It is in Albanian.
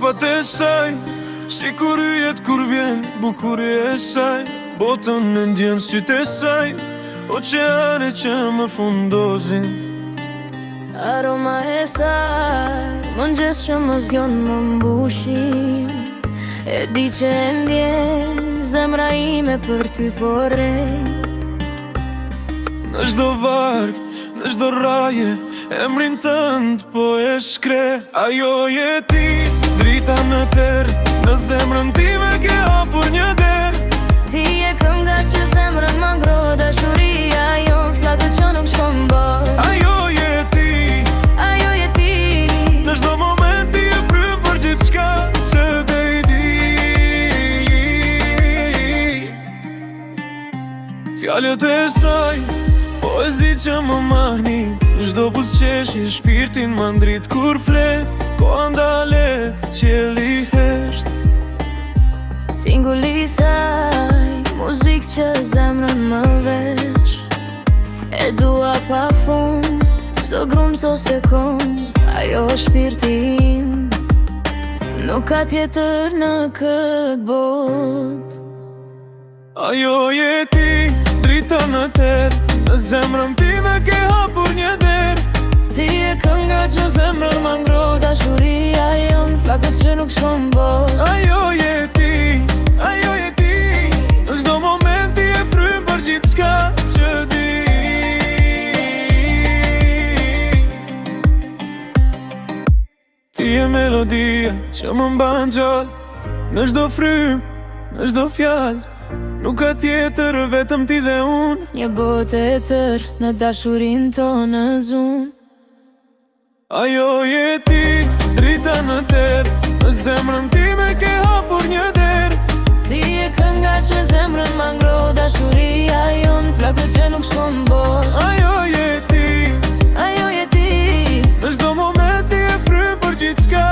Hapat e saj, si kur yjet kur vjen bukuria e saj. Botën në ndjen sytë e saj, oqeane që më fundozin. Aroma e saj, mëngjes që më zgjon më mbushim. E di që e ndjen zemra ime për ty porej. Në çdo varg, në çdo raje, emrin tënd po e shkre. Ajo je ti, drita në terë, në zemrën time ke hapur një derë. Ti e kënga që zemrën më ngro, dashuria jon flakët që nuk shkon bot. Ajo je ti, Ajo je ti, në çdo moment ti e frym për gjithçka që te i di. Fjalët e saj, poezi që më mahnit, në çdo buzëqeshje shpirtin më ndrit. Kur flet, koha ndalet, qielli hesht. tingulli saj, muzik që zemrën më vesh. E dua pa fund, çdo grum so sekund. Ajo shpirti im, nuk ka tjetër në këtë bot. Ajo je ti, drita në terë, në zemrën time ke hapur një derë. Ti e kënga që zemrën më ngro, dashuria jon flakët që nuk shkon bot. Ajo je ti, në çdo moment ti e frym për gjithçka që di. Ti e melodia që më mban gjallë, në çdo frym, në çdo fjalë. Nuk ka tjetër vetëm ti dhe unë. Një botë e tërë në dashurin tonë zun. Ajo je ti, drita në terë, në zemrën time ke hapur një derë. Ti e kënga që zemrën më ngro, dashuria jon flakët që nuk shkon bot. Ajo je ti, Ajo je ti, në çdo moment ti e frym për gjithçka